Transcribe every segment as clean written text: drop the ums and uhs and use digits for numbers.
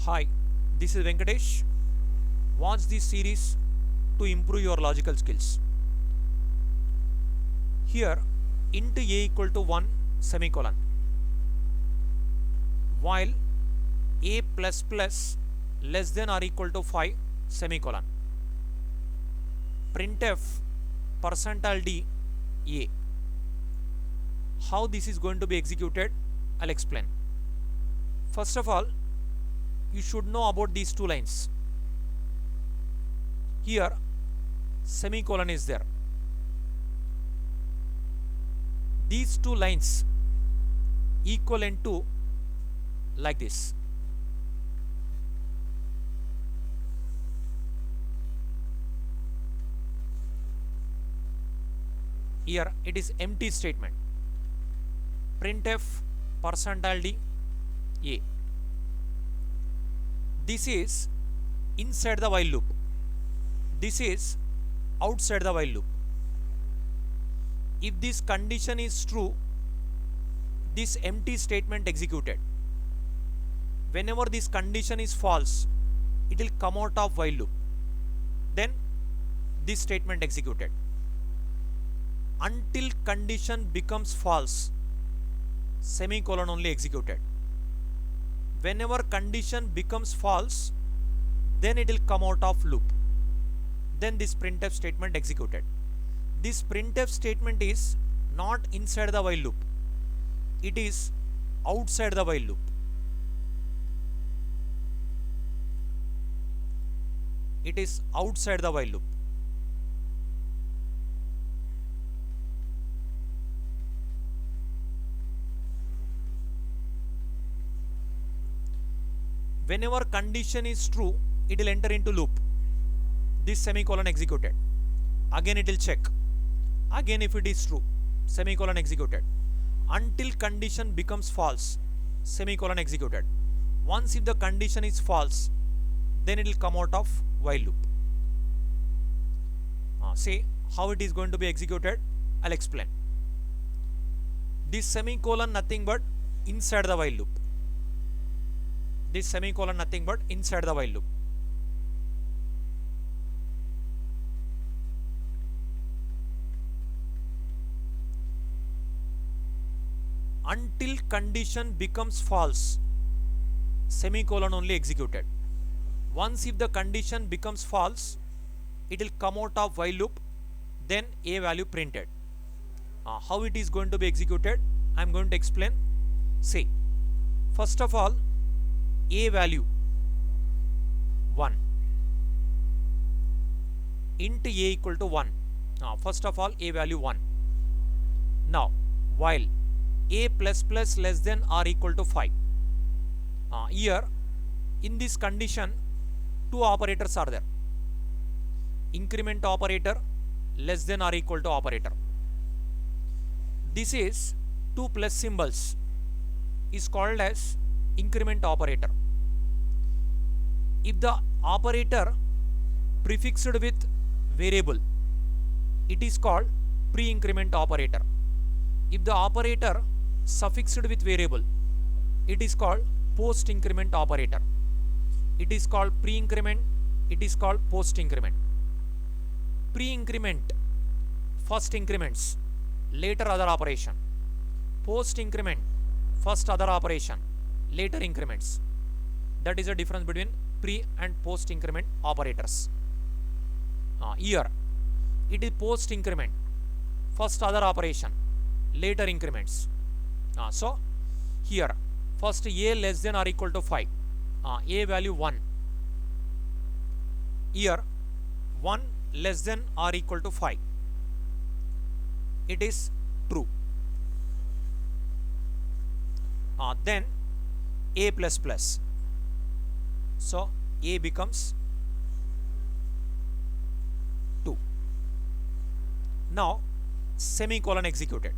Hi, this is Venkatesh. Watch this series to improve your logical skills. Here, int a equal to 1 semicolon, while a plus plus less than or equal to 5 semicolon. Printf percentile d a. How this is going to be executed, I'll explain. First of all, you should know about these two lines. Here, semicolon is there. These two lines equivalent to like this. Here it is empty statement. Printf percentile d a. This is inside the while loop. This is outside the while loop. If this condition is true, this empty statement executed. Whenever this condition is false, it will come out of while loop. Then this statement executed. Until condition becomes false, semicolon only executed. Whenever condition becomes false, then it will come out of loop. Then this printf statement executed. This printf statement is not inside the while loop. It is outside the while loop. It is outside the while loop. Whenever condition is true, it will enter into loop. This semicolon executed. Again it will check. Again if it is true, semicolon executed. Until condition becomes false, semicolon executed. Once if the condition is false, then it will come out of while loop. See how it is going to be executed, I'll explain. This semicolon nothing but inside the while loop. This semicolon nothing but inside the while loop. Until condition becomes false, semicolon only executed. Once if the condition becomes false, it will come out of while loop, then a value printed. How it is going to be executed, I am going to explain. See, first of all, a value 1, int a equal to 1. First of all, a value 1. Now while a plus plus less than or equal to 5. Here in this condition, two operators are there. Increment operator, less than or equal to operator. This is two plus symbols is called as increment operator. If the operator prefixed with variable, it is called pre-increment operator. If the operator suffixed with variable, it is called post increment operator. It is called pre-increment, it is called post increment. Pre-increment, first increments, later other operation. Post increment, first other operation, later increments. That is the difference between pre and post increment operators. Here it is post increment, first other operation, later increments. So here first a less than or equal to 5, a value 1. Here 1 less than or equal to 5, it is true. Then a plus plus, so a becomes 2. Now semicolon executed.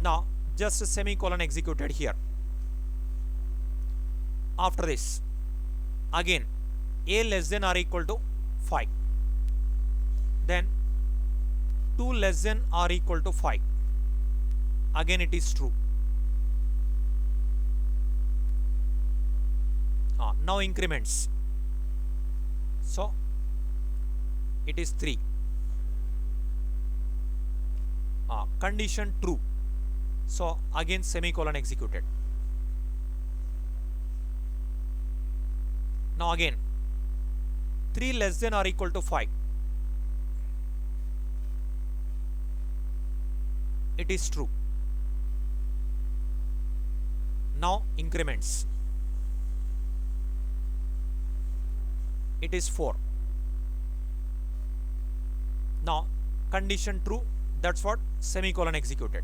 Now just a semicolon executed here. After this, again a less than or equal to 5. Then 2 less than or equal to 5. Again it is true. Now increments. So it is 3. Condition true. So again semicolon executed. Now again 3 less than or equal to 5. It is true. Now increments. It is 4. Now condition true, that's what semicolon executed.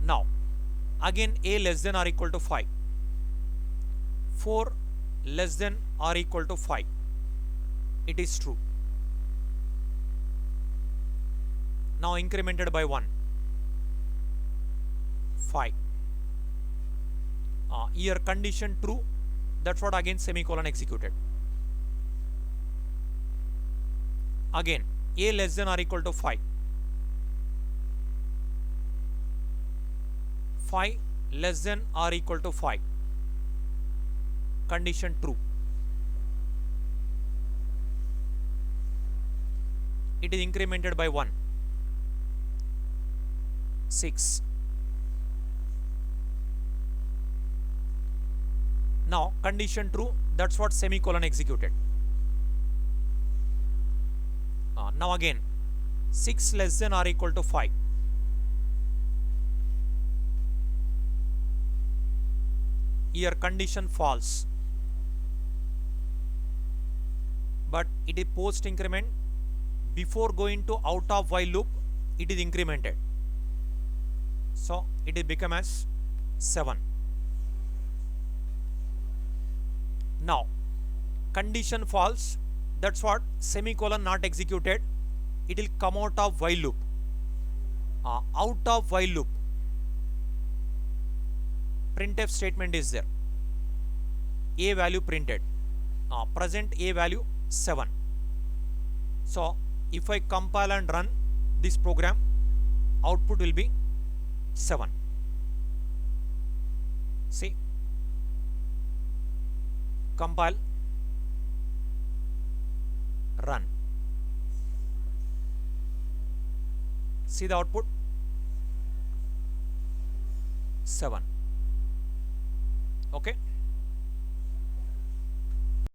Now again a less than or equal to 5. 4 less than or equal to 5. It is true. Now incremented by 1. 5. Here condition true, that's what again semicolon executed. Again a less than or equal to 5. 5 less than or equal to 5. Condition true. It is incremented by 1. 6. Now condition true, that's what semicolon executed. Now again 6 less than or equal to 5. Here condition false, but it is post increment. Before going to out of while loop, it is incremented, so it is become as 7. Now condition false, that's what semicolon not executed, it will come out of while loop. Out of while loop, printf statement is there. A value printed, present a value 7. So if I compile and run this program, output will be 7. See, compile, run. See the output, 7. Okay.